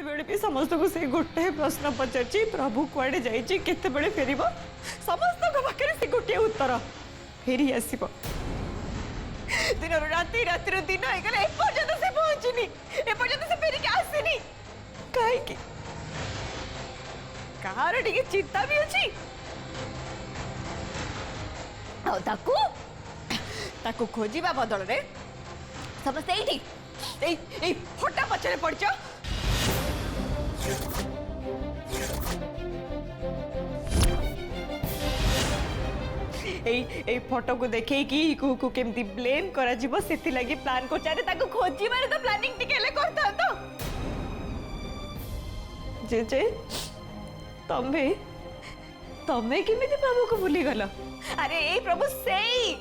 बेले भी समस्त को से गोटे प्रश्न पचार प्रभु कुआडे जाइए केते बेले फेरिबो समस्त पाखे से गोटे उत्तर फेरी आसब दिन राति रातिर दिन होगला एपर्यंत से पहुंचनी एपर्यंत से फेरिक आसनी कहीं कहार टिके चिंता भी अच्छी ताकू खोजा बदल रे समस्त ये फटा पचरे पड़च फोटो को देखे कि केमती ब्लेम करा जीवो सेति लागि प्लान को चाहे ताको खोजी मारे तो प्लानिंग टिकेले करता तो जे तमे तमे केमिति प्रभु को भूली गलो अरे ए प्रभु सेई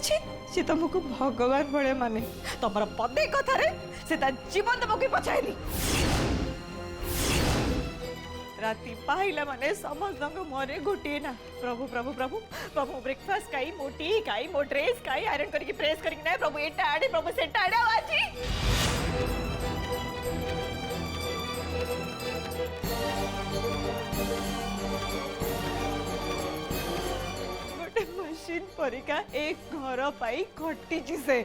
छी तुमको भगवान बड़े माने तमर पदे कथा रे से ता जीवन तुमको बचाइली राति पाइला माने समस्त मरे गोटे ना प्रभु प्रभु प्रभु प्रभु ब्रेकफास्ट खाई मोटी खाई मो ड्रेस खाई आयरन करके प्रेस करके ना प्रभु एटा आडे प्रभु सेटा आडे आजी गोटे मशीन परिका एक घर पाई घटी से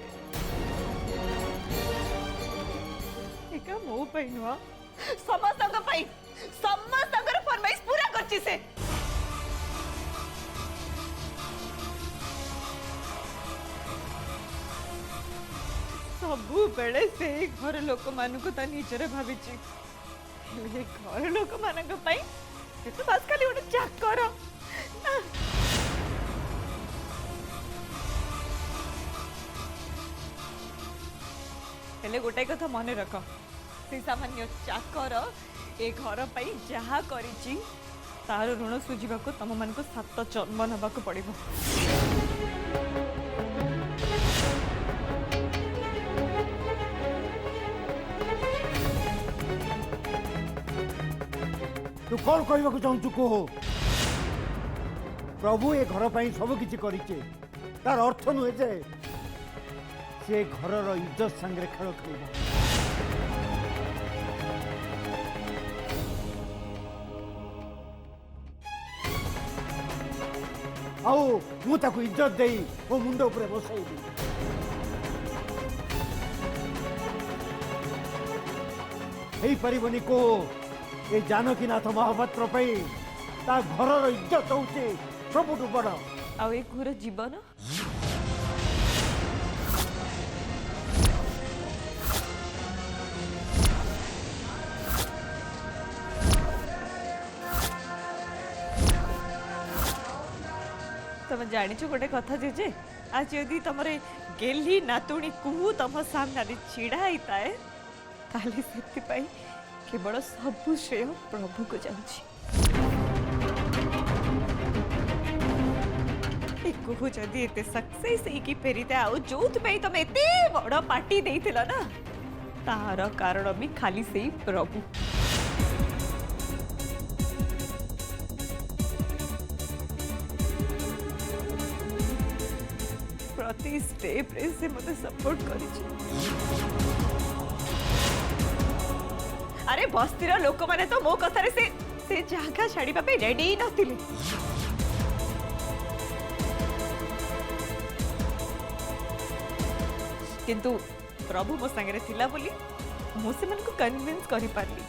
एका मो पाई नुआ समस्त पाई समस्त फरमाइश पूरा करची से सबु बेले से घर लोक मान को ता निजरे भाभी घर लोक मान तो बस खाली गोटे चाकर हेले गोटाई कथा मन रख से सामान्य चाकर ए घर पाई जहा करिची तार ऋण सुझा को तुम मान को 7 जन्म नवा पड़ो तू कौन कहवा चाहू कह प्रभु ए घर पाई सब किछि करिचे तार अर्थ नुहे जे से घर इज्जत संगे खेल खेल आओ मु ताकू इज्जत दे वो मुंड ऊपर बसैबी हेई परिबनी को ए जानकीनाथ महापात्र पई ता घर इज्जत होचे सबुठु बड़ आ ए घर जीवन तुम जानी गोटे कथा जे आज यदि तुम गेली नातुणी कुहू तुम सामने छिड़ा होता है ताली से केवल सबु श्रेय प्रभु को जाऊँगी कुहू जदि एते सक्सेस होगी फेरीते आउ जो तुम एत बड़ पार्टी देथिल ना तार कारण भी खाली से प्रभु प्रति स्टेप रे से मते सपोर्ट करी अरे बस्तीर लोक माने तो मो कथारे से जगह छाड़िबा पे रेडी नथिले किंतु प्रभु मो संगे थिला बोली मो से मन को कन्विंस करि पारली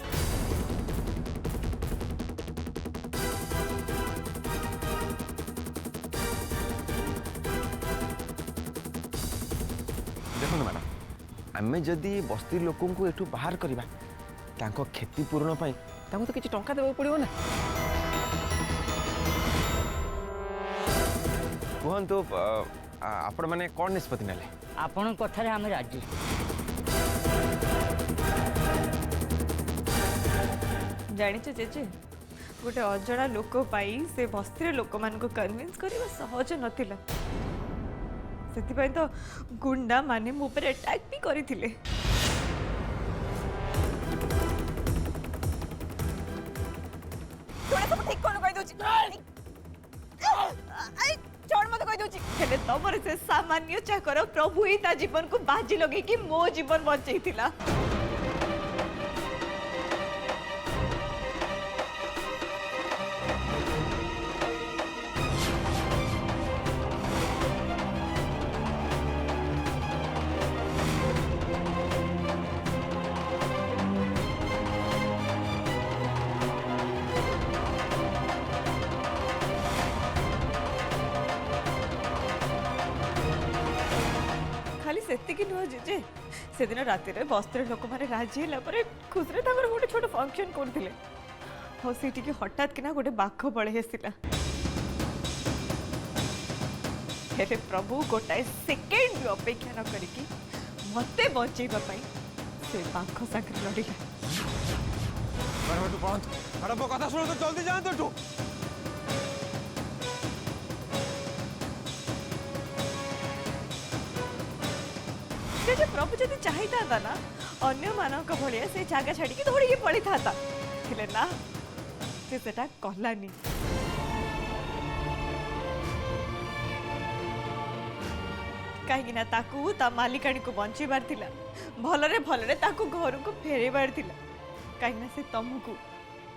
देखो मैडम आम जदि बस्ती लोक को एठू बाहर करवा तांको क्षति पूरण पाई तांको तो किछि टंका देबो पड़िबो ना कहंतु आपण माने कोन निष्पत्ति नेले आपण कथारे हम राजी जानिछ जेजे गोटे अजड़ा लोक पाई से बस्तीर लोक मान को कन्विंस करबा सहज नथिला सेति तो गुंडा माने मो पर अटैक भी करथिले तोरा सब ठीक कोन कहि दोछि आई छोड़ मत कहि दोछि हेले तमर से सामान्य चाकर प्रभु ही ता जीवन को बाजी लगे कि मो जीवन बचैथिला सेतिकी नुह जे से दिन राति रे बस्तर लोक माने राजी होला परे खुसरे ताकर गोटे छोट फंक्शन करथिले हो सेठी की हठात किना गोटे बाख पळे हेसिला हेले प्रभु गोटाए सेकेंड भी अपेक्षा न करिकी मते बचेबा पई से बाख सागर लड़िला मैडम कथा सुनो तो जल्दी जाओ तो जे प्रभु जदि चाहिता ना अन्य मानक भलिया से जागा छाड़ी की दौड़ी के पड़ी था हेले ना से सेटा कहलानी कहीं ना ताकू ता मालिकाणी को बंचीबार थिला भलरे भलरे ताकू घर को फेरेबार थिला कहीं ना से तुमको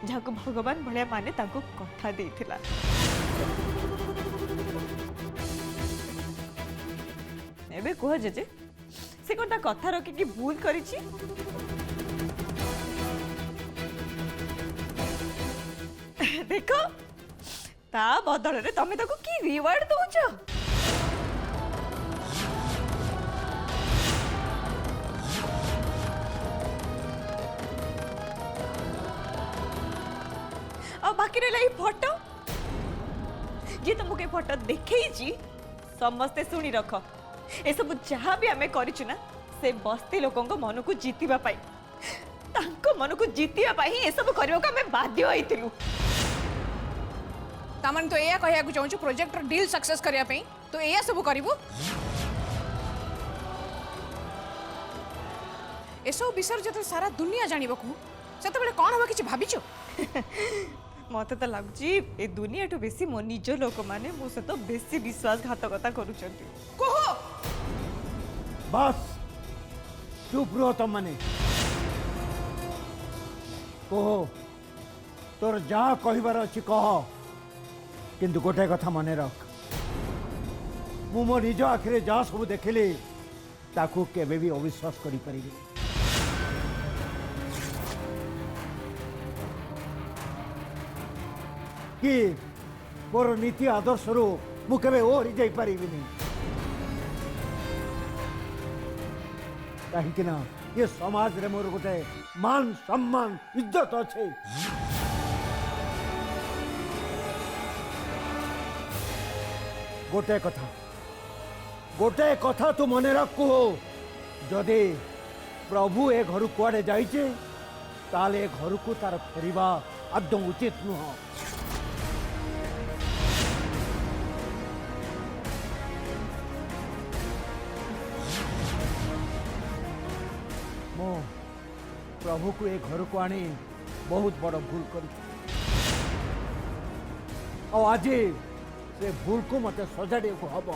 जाको भगवान भलिया माने ताकू कथा देथिला एबे कह जे से कोन ता कथा रखी की भूल करिछि देखो ता बदल रे तमे ताको की रिवार्ड दोछ अब बाकी रहा ये फोटो ये तुमको फोटो देखी समस्ते शुणी रख ए सब जहाँ भी आम करिछु ना से बस्ती लोकों मन को जीतिबा पाई तांको मन को जीतिबा पाई ए सब करबो का मैं बाध्य होइतिलु तामन तो एया कहया को चाहू प्रोजेक्ट डील सक्सेस करिया पे तो एया सब करिवो एसो विषय जते सारा दुनिया जानिबो को सेते बेले कोन होबा किछि भाबिछु मत तो लगुची ए दुनिया ठू बेसी मो निज लोक माने मो सहित बेसी विश्वासघातकता करूचंती कहो बस चुप रहो तुम माने कहो तोर जहाँ कहबार अच्छी कह किंतु गोटे कथा मन रख मु मो निज आखिरे जहाँ सब देखिली ताकू केबे भी अविश्वास करि परिबे कि मोर नीति आदर्श रु मु केबे ओरी जाई परिबिनी कहीं ना ये समाज रे मोर गोटे मान सम्मान इज्जत अच्छे गोटे कथा तू मन रखु जदि प्रभु ए घर कुआडे जाइचे ताले घर को तार फेरिबा आदौ उचित नुह मो प्रभु को ए घर को आनी बहुत बड़ भूल कर आज से भूल को मत सजाड़े को हम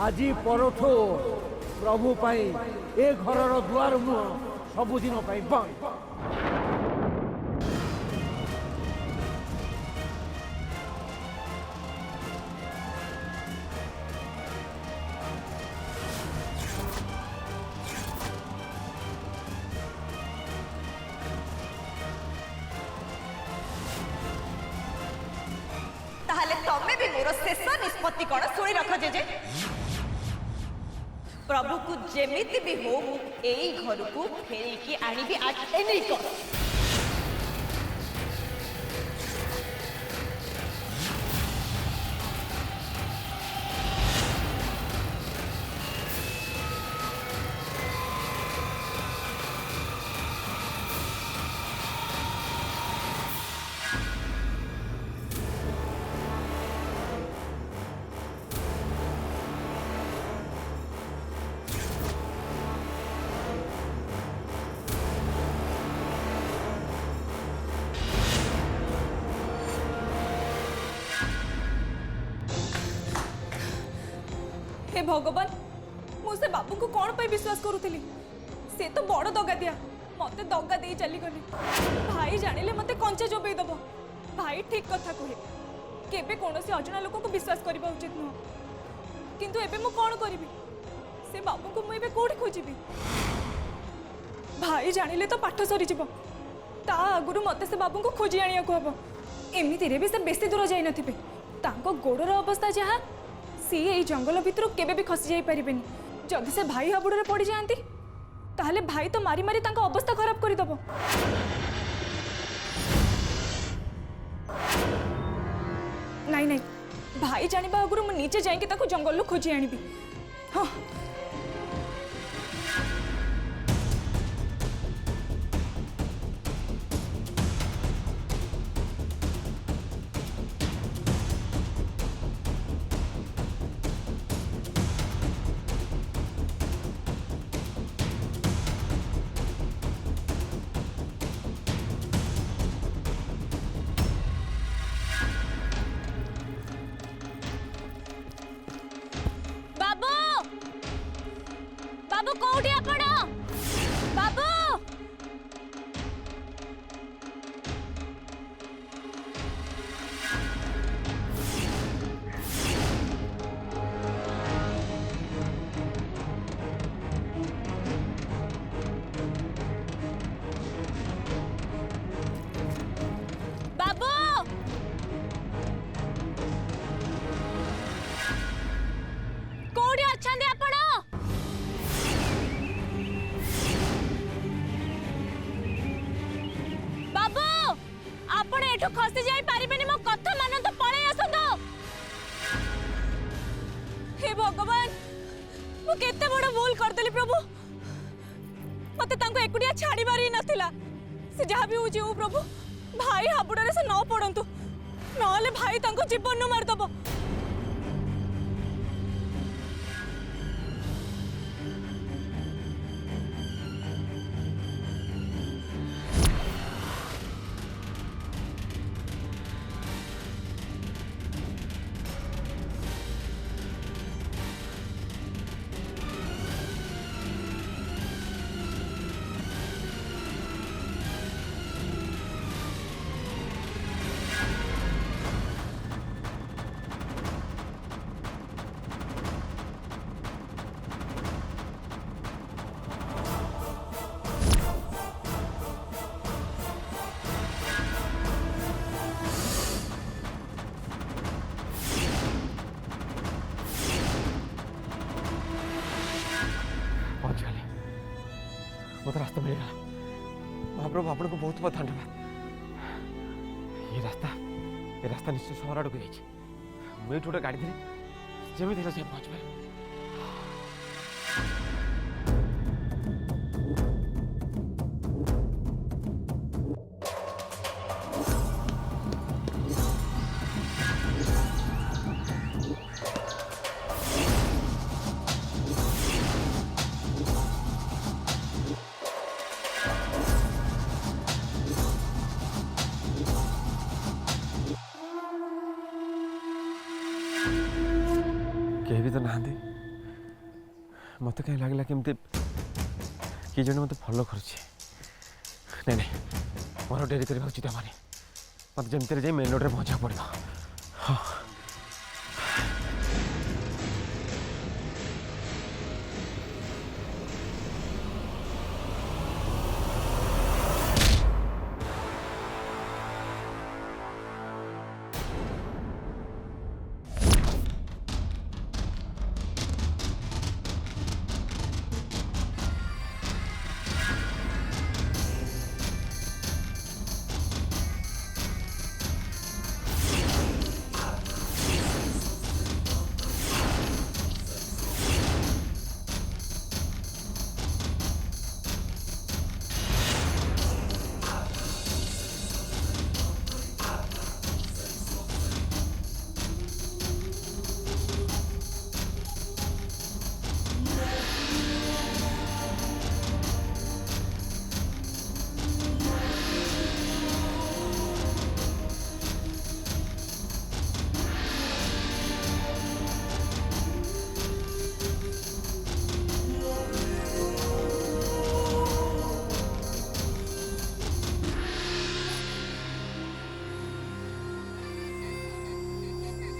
आज परठो प्रभु पाई ए घर दुआर मुह सबुदिन बंद तमे भी मोर शेष निष्पत्ति कौन शुणी रख जे प्रभु को जेमिति भी हो एई घर को फेरी की आनी भी आज एनी को हे भगवान मुझे बाबू को कौन पे विश्वास करूली से तो बड़ दगा दिया मते दगा दे चली गली भाई जानिले मते कंचे जोबे दबो भाई ठीक कथा कहे केबे कोनोसी अजना लोक को विश्वास करबा उचित न किंतु एबे मु कोन करबी से बाबू को मु एबे कोठी खोजिबी भाई जानिले तो पाठ सरी जीवो ता आगुरु मते से बाबू को खोजी आनिया को हबो एमिति रे भी से बेसी दूर जाई नथिबे तांको गोडर अवस्था जहा सी ए जंगल भितर केबे भी खसी जाई परिबेनी जदि से भाई हाबुड़े पड़ जाती ताहले भाई तो मारी मारी तांका अवस्था खराब कर दबो। नहीं नहीं भाई जानिबा आगुरु मु नीचे जाइके ताको जंगल खोजी आनिबी। हाँ बाबू कोउठी आपण बाबू बाबू कोउठी अछंदी आपण खसी जाई पारिबेनी मो कथा मान तो पळे आसंदो। हे भगवान मु केते बड़ भूल करदेली प्रभु मते तांको एकुडिया छाड़ी बारी नथिला से जहा भी होजी ओ प्रभु भाई हाबुडरे से न पड़ंतु नले भाई तांको जीवन न मार दबो। मत रास्ता मिलेगा महाप्रभु आपको बहुत बहुत धन्यवाद। ये रास्ता निश्चय सहर आड़ को जाइए मुझे गोटे गाड़ी थी जमी से पहुँच पारे। कहीं भी तो ना मत कहीं लगला केमती कि जन मत फॉलो करुच्छे नहीं नहीं मोर डेरी करवा उचित हमारे मत जमती जाए मेन रोड में पहुँचा पड़ो। हाँ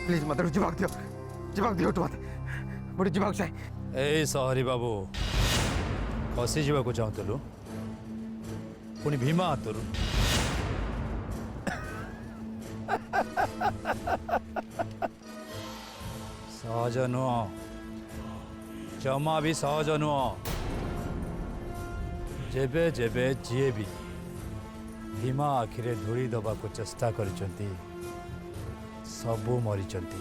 प्लीज मत जीवाक दियो तो मत मोटे जीवाक चाहे। ए सहरी बाबू खसी जावा को चाहतलु पुनी भीमा हातरू सहज नुह जमा भी सहज नुह। जेबे जेबे जीए भी भीमा आखिरे धूली दबा को चेष्टा करिसंती सबू मरीचंती।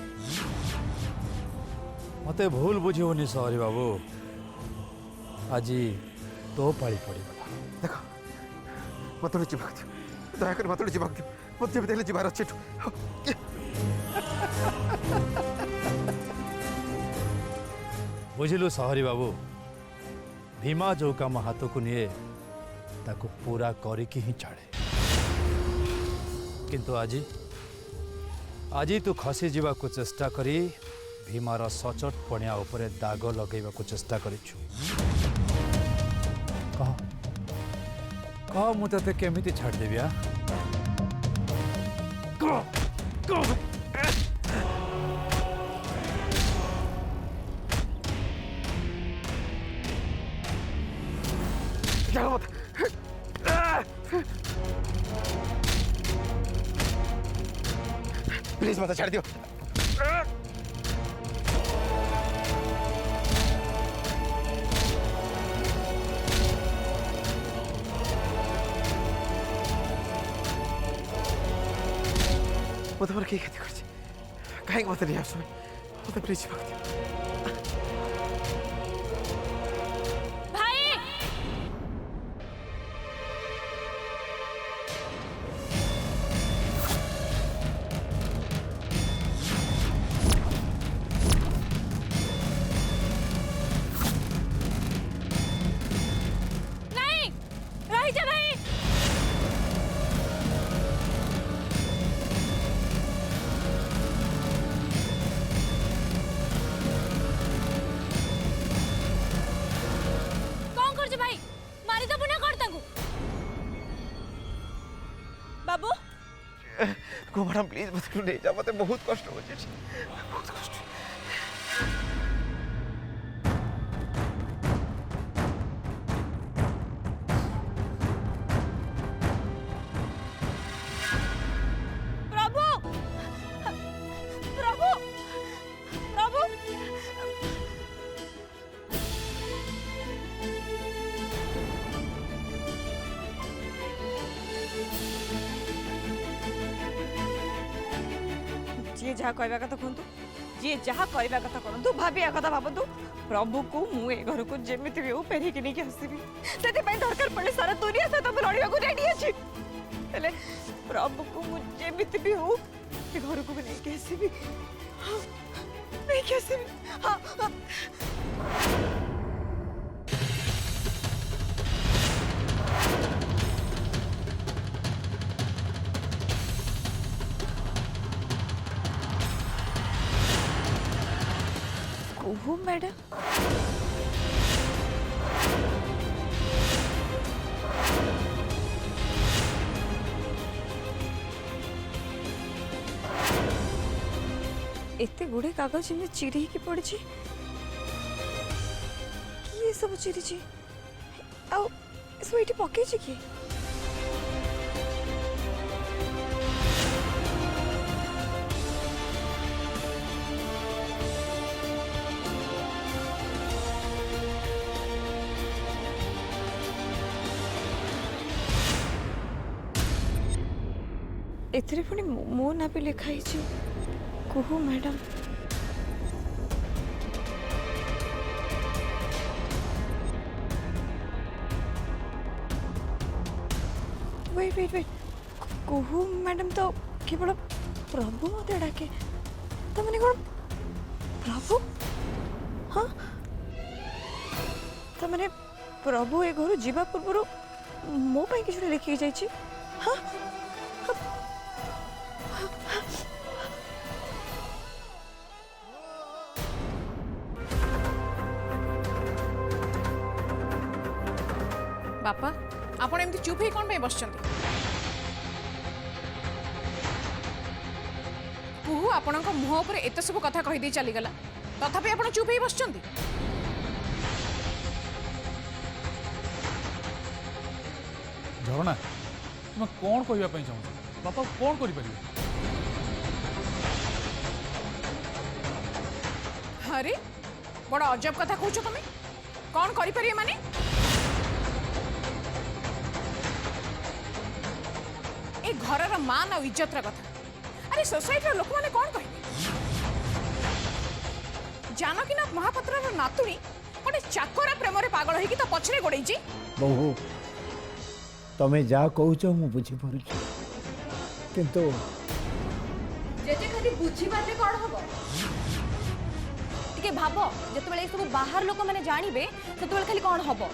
मते भूल बुझिबनी सहरी बाबू, आज तो पाଳି पड़गला। देख मत जीवाक दियो, दयाकर मत जीवाक दियो, मत जब जीवार अच्छे। बुझिलु सहरी बाबू, भीमा जो काम हाथ को निए ताको पूरा करिकी ही छाड़े। किंतु आज तू खसी जीवा को चेष्टा करी भीमार सचट पणिया उपरे दाग लगेबा को चेष्टा करिछु। कह कह मु तते केमिति छाड़ देबी? आ प्लीज मत छाड़ दियो। मत मोर के खेती करछि काहे मत नहीं आसो मत प्लीज जीवाक दियो। बाबू को मैडम प्लीज मत ले जा, मत बहुत कष्ट हो जाए, बहुत कष्ट। प्रभु प्रभु प्रभु जी जहाँ कहवा कथा कहतु, जी जहाँ करवा कथा करतु, भाविया कथा भावतु, प्रभु को मु ए घर को जेमिति भी हो फेरी के नहीं आसबी। से दरकार पड़े सारा दुनिया से तुम लड़िया को रेडी अछि। हेले प्रभु को मु जेमिति भी हो ए घर को भी नहीं के आसबी, नहीं के आसबी। हां ओहो मैडम, एते गुड़े कागज में चिरी की पड़ी कि सब चिरी आउ सब ये पकई कि एथरे पुणी मो ना भी लिखाई कुहू मैडम। वेट वेट वेट, कुहू मैडम तो केवल प्रभु मत डाके, तो मैंने कौन प्रभु? हाँ तो मैंने प्रभु ए घर जीवा पूर्व मो पाई किसी लिखिक जाइए। हाँ बापा आपण एमती चुप ही कौन पे बस कुहू आपण मुह उपर एत सब कथा कहीदे चलीगला तथापि आपण चुप ही बस झरणा तुम कौन कहवाई चाहूँ बापा कौन कर? अरे बड़ अजब कथा कहूछ तुम्हें कौन करि परिए माने ए घरर मान और इज्जत रा कथा अरे सोसाइटी रो लोक माने कौन कहबे जानकीनाथ महापात्र रो नातुणी गोटे चाकर प्रेम रे पागल होई कि तो पछरे गोड़ई जी बहु तमें जा कहूच मु बुझी पारुछ किंतु जेजे खाली बुझीबारे कौन हबो टिके भाबो जतबेले सब बाहर लोक माने जानिबे ततबेले खाली कौन हबो